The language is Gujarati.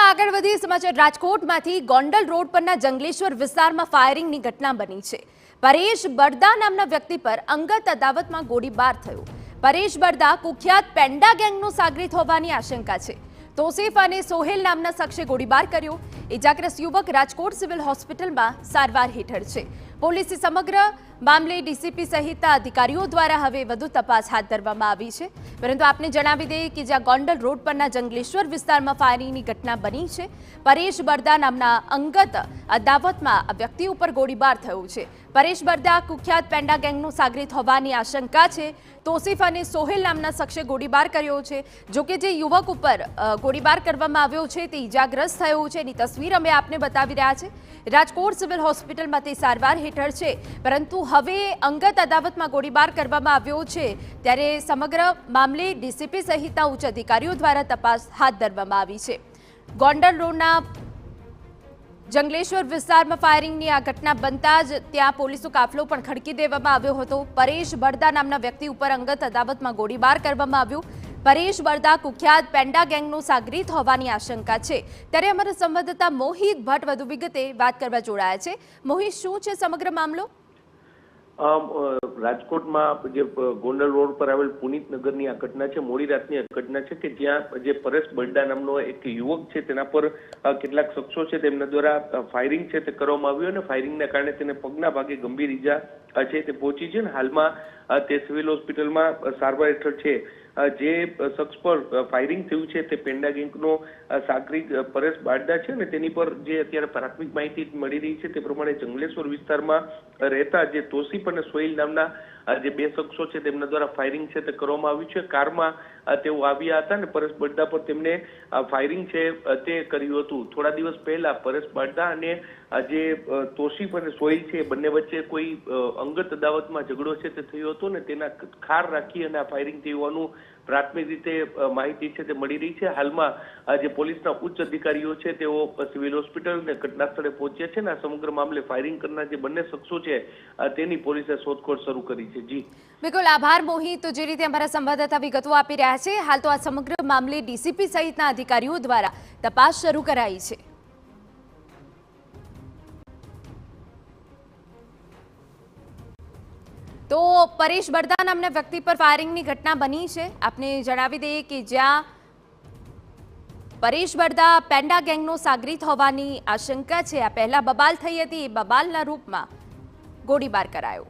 આગળ વધી સમાચાર રાજકોટમાંથી ગોંડલ રોડ પરના જંગલેશ્વર વિસ્તારમાં ફાયરિંગની ઘટના બની છે। પરેશ બરદા નામના વ્યક્તિ પર અંગત અદાવતમાં ગોળીબાર થયો। પરેશ બરદા કુખ્યાત પેન્ડા ગેંગનો સાગરીત હોવાની આશંકા છે। તોસીફ અને સોહેલ નામના શખ્સે ગોળીબાર કર્યો। ઇજાગ્રસ્ત યુવક રાજકોટ સિવિલ હોસ્પિટલમાં સારવાર હેઠળ છે। પોલીસે સમગ્ર મામલે ડીસીપી સહિતના અધિકારીઓ દ્વારા હવે વધુ તપાસ હાથ ધરવામાં આવી છે। પરંતુ આપને જણાવી દઈએ કે જ્યાં ગોંડલ રોડ પરના જંગલેશ્વર વિસ્તારમાં ફાયરિંગની ઘટના બની છે। પરેશ બરદા નામના અંગત અદાવતમાં આ વ્યક્તિ ઉપર ગોળીબાર થયો છે। પરેશ બરદા કુખ્યાત પેન્ડા ગેંગનો સાગરીત હોવાની આશંકા છે। તોસીફ અને સોહેલ નામના શખ્સે ગોળીબાર કર્યો છે। જોકે જે યુવક ઉપર ગોળીબાર કરવામાં આવ્યો છે તે ઇજાગ્રસ્ત થયો છે। એની તસવીર અમે આપને બતાવી રહ્યા છે। રાજકોટ સિવિલ હોસ્પિટલમાં તે સારવાર હેઠળ છે, પરંતુ હવે અંગત અદાવતમાં ગોળીબાર કરવામાં આવ્યો છે, ત્યારે સમગ્ર મામલે ડીસીપી સહિતના ઉચ્ચ અધિકારીઓ દ્વારા તપાસ હાથ ધરવામાં આવી છે। ગોંડલ રોડના જંગલેશ્વર વિસ્તારમાં ફાયરિંગની આ ઘટના બનતા જ ત્યાં પોલીસનો કાફલો પણ ખડકી દેવામાં આવ્યો હતો। પરેશ બરદા નામના વ્યક્તિ ઉપર અંગત અદાવતમાં ગોળીબાર કરવામાં આવ્યો। પરેશ બરદા કુખ્યાત પેન્ડા ગેંગનો સાગરીત હોવાની આશંકા છે। ત્યારે અમારા સંવાદદાતા મોહિત ભટ્ટ વધુ વિગતે વાત કરવા જોડાયા છે। મોહિત, શું છે સમગ્ર મામલો? રાજકોટમાં જે ગોંડલ રોડ પર આવેલ પુનિત નગરની આ ઘટના છે। મોડી રાતની ઘટના છે કે જ્યાં જે પરેશ બરદા નામનો એક યુવક છે તેના પર કેટલાક શખ્સો છે તેમના દ્વારા ફાયરિંગ છે તે કરવામાં આવ્યું અને ફાયરિંગના કારણે તેને પગના ભાગે ગંભીર ઈજા છે તે પહોંચી છે। હાલમાં તે સિવિલ હોસ્પિટલમાં સારવાર હેઠળ છે। જે શખ્સ પર ફાયરિંગ થયું છે તે પેન્ડા ગેંગનો સાગરીત પરેશ બરદા છે અને તેની પર જે અત્યારે પ્રાથમિક માહિતી મળી રહી છે તે પ્રમાણે જંગલેશ્વર વિસ્તારમાં રહેતા જે તોસીફ અને સોહેલ નામના જે બે શખ્સો છે તેમના દ્વારા ફાયરિંગ છે તે કરવામાં આવ્યું છે। કારમાં તેઓ આવ્યા હતા અને પરેશ બરદા પર તેમને ફાયરિંગ છે તે કર્યું હતું। થોડા દિવસ પહેલા પરેશ બરદા અને જે તોસીફ અને સોહેલ છે બંને વચ્ચે કોઈ અંગત અદાવતમાં ઝઘડો છે તે થયો હતો ને તેના ખાર રાખી અને આ ફાયરિંગ થયું હોવાનું પ્રાથમિક રીતે માહિતી છે તે મળી રહી છે। હાલમાં જે પોલીસના ઉચ્ચ અધિકારીઓ છે તેઓ સિવિલ હોસ્પિટલ અને ઘટના સ્થળે પહોંચ્યા છે અને આ સમગ્ર મામલે ફાયરિંગ કરનાર જે બંને શખ્સો છે તેની પોલીસે શોધખોળ શરૂ કરી છે। જી બિલકુલ, આભાર મોહિત। તો જે રીતે અમારા સંવાદદાતા વિગતો આપી રહ્યા છે, હાલ તો આ સમગ્ર મામલે ડીસીપી સહિતના અધિકારીઓ દ્વારા તપાસ શરૂ કરાઈ છે। તો પરેશ બરદા નામના વ્યક્તિ પર ફાયરિંગની ઘટના બની છે। આપને જણાવી દઈએ કે જ્યાં પરેશ બરદા પેન્ડા ગેંગનો સાગરીત હોવાની આશંકા છે। આ પહેલા બબાલ થઈ હતી, એ બબાલના રૂપમાં ગોળીબાર કરાયો।